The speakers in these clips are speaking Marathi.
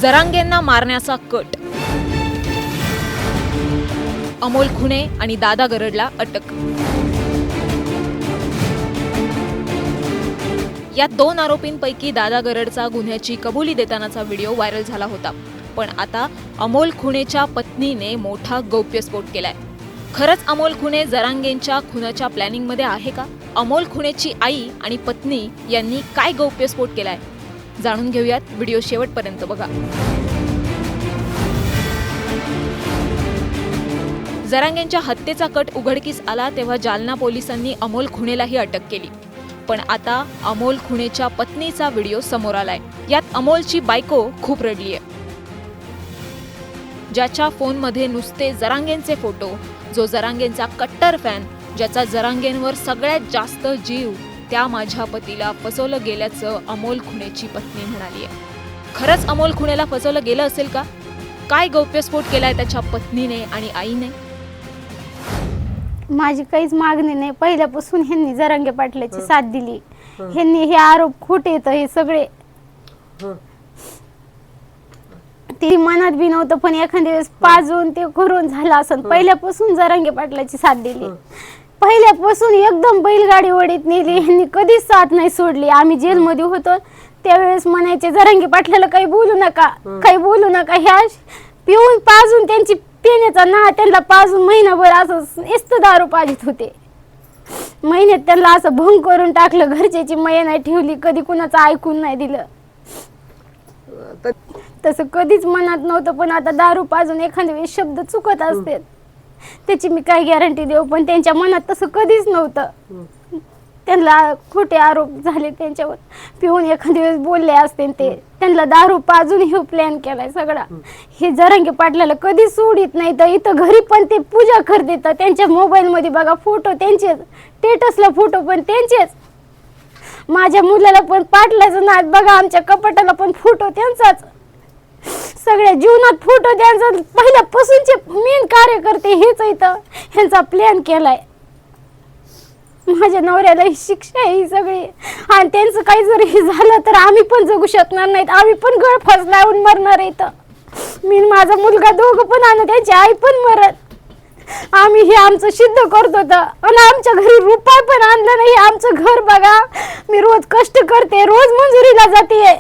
जरांगेंना मारण्याचा कट, अमोल खुणे आणि दादा गरडला अटक। या दोन आरोपींपैकी दादा गरडचा गुन्ह्याची कबुली देतानाचा व्हिडिओ व्हायरल झाला होता। पण आता अमोल खुणेच्या पत्नीने मोठा गौप्यस्फोट केलाय। खरंच अमोल खुणे जरांगेंच्या खुनाच्या प्लॅनिंग मध्ये आहे का? अमोल खुणेची आई आणि पत्नी यांनी काय गौप्यस्फोट केलाय जाणून घेऊयात, व्हिडिओ शेवटपर्यंत बघा। जरांगेंच्या हत्येचा कट उघडकीस आला तेव्हा जालना पोलिसांनी अमोल खुणेलाही अटक केली। पण आता अमोल खुणेच्या पत्नीचा व्हिडिओ समोर आलाय। यात अमोलची बायको खूप रडलीये। ज्याच्या फोनमध्ये नुसते जरांगेंचे फोटो, जो जरांगेंचा कट्टर फॅन, ज्याचा जरांगेंवर सगळ्यात जास्त जीव, त्या माझ्या पतीला फसवलं गेल्याचं अमोल खुणेची पत्नी म्हणाली आहे। खरंच अमोल खुणेला फसवलं गेलं असेल का? काय गौप्यस्फोट केलाय त्याच्या पत्नीने आणि आईने? माझी काहीच मागणी नाही। पहिल्यापासून ह्यांनी जरांगे पाटलाची साथ दिली। ह्यांनी हे आरोप खोटे आहेत हे सगळे, ते मनात बी नव्हतं, पण एखाद्या वेळेस पाजून ते करून झालं असं। पहिल्यापासून जरांगे पाटलाची साथ दिली, पहिल्यापासून एकदम बैलगाडी ओढीत नेली। ह्यांनी कधीच साथ नाही सोडली। आम्ही जेलमध्ये होतो त्यावेळेस म्हणायचे जरांगे पाटलाला काही बोलू नका, काही बोलू नका। ह्या पिऊन पाजून त्यांची पिण्याचा ना त्यांना पाजून महिनाभर असं नुसतं दारू पाजित होते। महिन्यात त्यांना असं भंग करून टाकलं, घरच्याची मया नाही ठेवली, कधी कुणाचं ऐकून नाही दिलं। तसं कधीच मनात नव्हतं, पण आता दारू पाजून एखाद्या वेळेस शब्द चुकत असते त्याची मी काय गॅरंटी देऊ, पण त्यांच्या मनात तसं कधीच नव्हतं। त्यांना खोटे आरोप झाले त्यांच्यावर, पिऊन एखाद्या वेळेस बोलले असते ते, त्यांना दारू पाजून हे प्लॅन केलाय सगळा। हे जरांगे पाटलाला कधीच सोडित नाही। तर इथं घरी पण ते पूजा करते, तर त्यांच्या मोबाईल मध्ये बघा फोटो त्यांचेच, स्टेटसला फोटो पण त्यांचेच। माझ्या मुलाला पण पाटलाचं नाद बघा, आमच्या कपाटाला पण फोटो त्यांचाच, सगळ्या जीवनात फोटो त्यांचा। पहिल्यापासूनचे मेन कार्यकर्ते हेच इथं ह्यांचा प्लॅन केलाय। माझ्या नवऱ्याला ही शिक्षा आहे ही सगळी, आणि त्यांचं काही जर हे झालं तर आम्ही पण जगू शकणार नाहीत, आम्ही पण गळफास लावून मरणार आहे। मी माझा मुलगा दोघं पण, आणि त्यांची आई पण मरत। आम्ही हे आमचं सिद्ध करत होतं, आणि आमच्या घरी रुपये पण आणलं नाही। आमचं घर बघा, मी रोज कष्ट करते, रोज मंजुरीला जाते।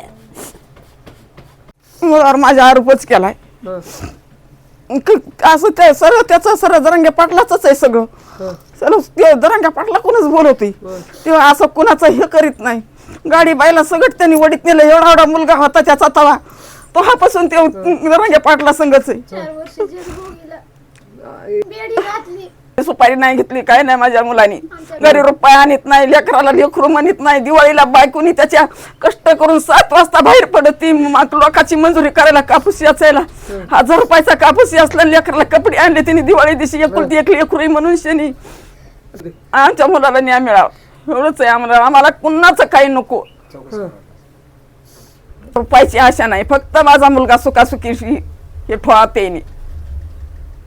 मुलावर माझा आरोपच केलाय असं। ते सर्व त्याचं सर्व जरांगे पाटलाच आहे सगळं। सर्व ते जरांगे पाटला कोणच बोलवते तेव्हा असं कुणाचं हे करीत नाही। गाडी बायला सगळं त्यांनी वडीत नेलं। एवढा एवढा मुलगा होता त्याचा तवा, तेव्हापासून ते जरांगे पाटला संघच आहे। 4 वर्ष जेल भोगीला, बेडी घातली, सुपारी नाही घेतली, काय नाही माझ्या मुलांनी। घरी रुपये आणत नाही, लेकराला लेकरू म्हणत नाही। दिवाळीला बायकोनी त्याच्या कष्ट करून 7 वाजता बाहेर पडती लोकांची मंजुरी करायला, कापूस याचायला 1000 रुपयाचा कापूस असला, लेकराला कपडे आणले तिने दिवाळी दिवशी। एकुलती एक लेकरू म्हणून शनी आमच्या मुलाला न्याय मिळावा एवढंच आहे आम्हाला। आम्हाला कुणाचं काही नको, रुपयाची आशा नाही, फक्त माझा मुलगा सुखासुखी हे ठेवा त्यांनी।